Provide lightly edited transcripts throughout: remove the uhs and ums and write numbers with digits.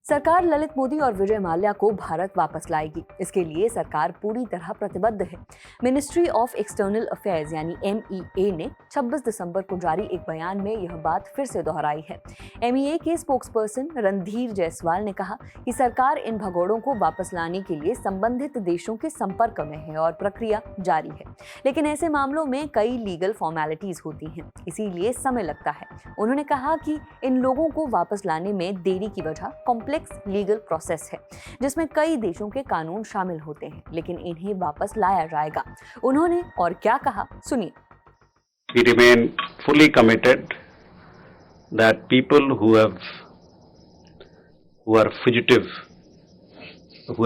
सरकार ललित मोदी और विजय माल्या को भारत वापस लाएगी। इसके लिए सरकार पूरी तरह प्रतिबद्ध है। मिनिस्ट्री ऑफ एक्सटर्नल अफेयर्स यानी MEA ने 26 दिसंबर को जारी एक बयान में यह बात फिर से दोहराई है। MEA के स्पोक्सपर्सन रणधीर जायसवाल ने कहा कि सरकार इन भगोड़ों को वापस लाने के लिए संबंधित देशों के संपर्क में है और प्रक्रिया जारी है, लेकिन ऐसे मामलों में कई लीगल फॉर्मेलिटीज होती हैं, इसीलिए समय लगता है। उन्होंने कहा कि इन लोगों को वापस लाने में देरी की वजह कॉम्प्लेक्स लीगल प्रोसेस है, जिसमें कई देशों के कानून शामिल होते हैं, लेकिन इन्हें वापस लाया जाएगा। उन्होंने और क्या कहा, सुनिए। We remain fully committed that people who are fugitive, who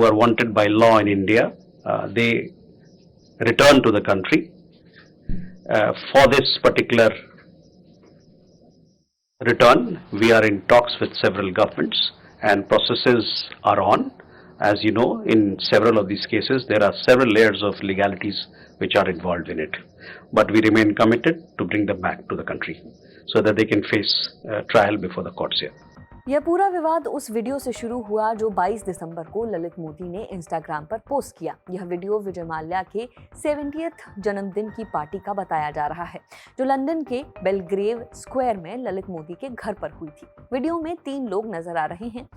are wanted by law in India, they return to the country. For this particular return, we are in talks with several governments and processes are on. As you know, in several of these cases, there are several layers of legalities which are involved in it. But we remain committed to bring them back to the country so that they can face trial before the courts here. यह पूरा विवाद उस video से शुरू हुआ जो 22 दिसंबर को ललित मोदी ने इंस्टाग्राम पर पोस्ट किया। यह वीडियो विजय माल्या के 70th जन्मदिन की पार्टी का बताया जा रहा है, जो लंदन के बेलग्रेव स्क्वायर में ललित मोदी के घर पर हुई थी। वीडियो में 3 लोग नजर आ रहे हैं।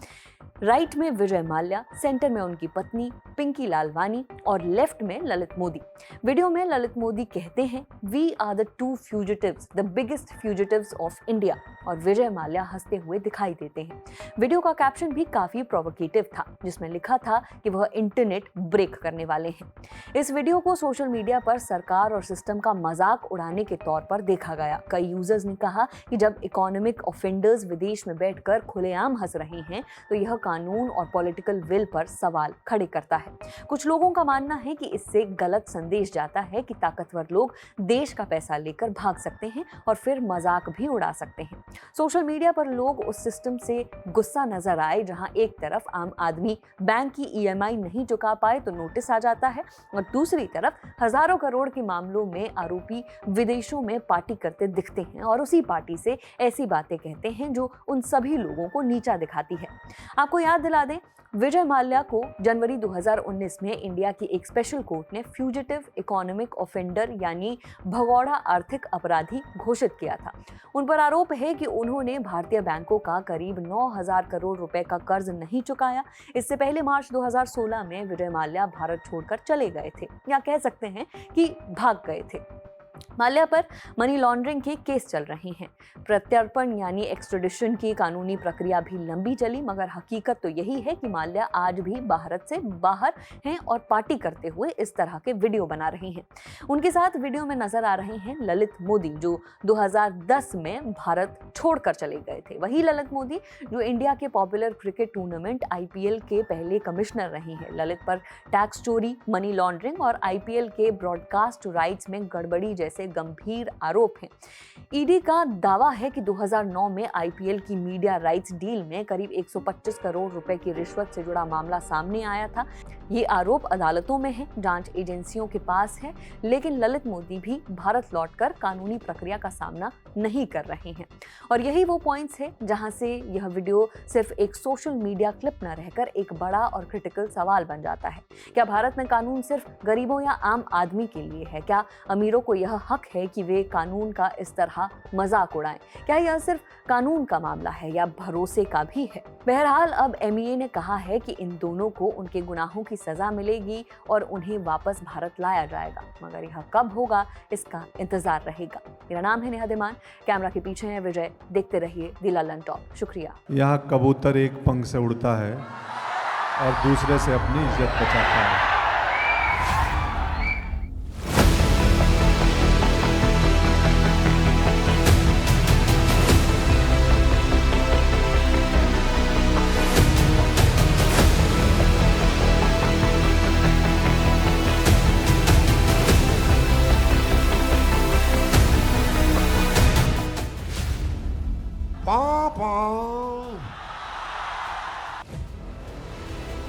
राइट में विजय माल्या, सेंटर में उनकी पत्नी पिंकी लालवानी और लेफ्ट में ललित मोदी। वीडियो में ललित मोदी कहते हैं, we are the 2 fugitives, the biggest fugitives of India, और विजय माल्या हंसते हुए दिखाई देते हैं। वीडियो का कैप्शन भी काफी प्रोवोकेटिव था, जिसमें लिखा था कि वह इंटरनेट ब्रेक करने वाले हैं। इस वीडियो को सोशल मीडिया पर सरकार और सिस्टम का मजाक उड़ाने के तौर पर देखा गया। कई यूजर्स ने कहा कि जब इकोनॉमिक ऑफेंडर्स विदेश में बैठकर खुलेआम हंस रहे हैं तो यह कानून और पॉलिटिकल विल पर सवाल खड़े करता है। कुछ लोगों का मानना है कि इससे गलत संदेश जाता है कि ताकतवर लोग देश का पैसा लेकर भाग सकते हैं और फिर मजाक भी उड़ा सकते हैं। सोशल मीडिया पर लोग उस सिस्टम से गुस्सा नजर आए जहां एक तरफ आम आदमी बैंक की EMI नहीं चुका पाए तो नोटिस आ जाता है, और दूसरी तरफ हजारों करोड़ के मामलों में आरोपी विदेशों में पार्टी करते दिखते हैं और उसी पार्टी से ऐसी बातें कहते हैं जो उन सभी लोगों को नीचा दिखाती है। आपको याद दिला दें, विजय माल्या को जनवरी 2019 में इंडिया की एक स्पेशल कोर्ट ने फ्यूजिटिव इकोनॉमिक ऑफेंडर यानी भगोड़ा आर्थिक अपराधी घोषित किया था। उन पर आरोप है कि उन्होंने भारतीय बैंकों का करीब 9,000 करोड़ रुपए का कर्ज नहीं चुकाया। इससे पहले मार्च 2016 में विजय माल्या भारत छोड़कर चले गए थे, या कह सकते हैं कि भाग गए थे। माल्या पर मनी लॉन्ड्रिंग के केस चल रहे हैं। प्रत्यर्पण यानी एक्सट्रेडिशन की कानूनी प्रक्रिया भी लंबी चली, मगर हकीकत तो यही है कि माल्या आज भी भारत से बाहर हैं और पार्टी करते हुए इस तरह के वीडियो बना रहे हैं। उनके साथ वीडियो में नजर आ रहे हैं ललित मोदी, जो 2010 में भारत छोड़कर चले गए थे। वही ललित मोदी जो इंडिया के पॉपुलर क्रिकेट टूर्नामेंट IPL के पहले कमिश्नर रहे हैं। ललित पर टैक्स चोरी, मनी लॉन्ड्रिंग और IPL के ब्रॉडकास्ट राइट्स में गड़बड़ी जैसे गंभीर आरोप हैं। ED का दावा है कि 2009 में IPL की मीडिया राइट्स डील में करीब 125 करोड़ रुपए की रिश्वत से जुड़ा मामला सामने आया था। ये आरोप अदालतों में है, जांच एजेंसियों के पास है, लेकिन ललित मोदी भी भारत लौटकर कानूनी प्रक्रिया का सामना नहीं कर रहे हैं। और यही वो पॉइंट्स है जहां से यह वीडियो सिर्फ एक सोशल मीडिया क्लिप न रहकर एक बड़ा और क्रिटिकल सवाल बन जाता है। क्या भारत में कानून सिर्फ गरीबों या आम आदमी के लिए है? क्या अमीरों को यह हक है कि वे कानून का इस तरह मजाक उड़ाएं? क्या यह सिर्फ कानून का मामला है या भरोसे का भी है? बहरहाल अब MEA ने कहा है कि इन दोनों को उनके गुनाहों की सजा मिलेगी और उन्हें वापस भारत लाया जाएगा, मगर यह कब होगा इसका इंतजार रहेगा। मेरा नाम है नेहा दिमान, कैमरा के पीछे है विजय। देखते रहिए द लल्लन टॉप। शुक्रिया। यहाँ कबूतर एक पंख से उड़ता है और दूसरे से अपनी इज्जत बचाता है।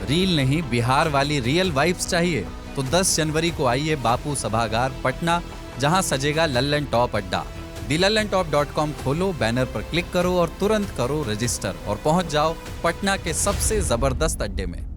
रील नहीं, बिहार वाली रियल वाइब्स चाहिए तो 10 जनवरी को आइए बापू सभागार पटना, जहां सजेगा लल्लन टॉप अड्डा। thelalantop.com खोलो, बैनर पर क्लिक करो और तुरंत करो रजिस्टर और पहुंच जाओ पटना के सबसे जबरदस्त अड्डे में।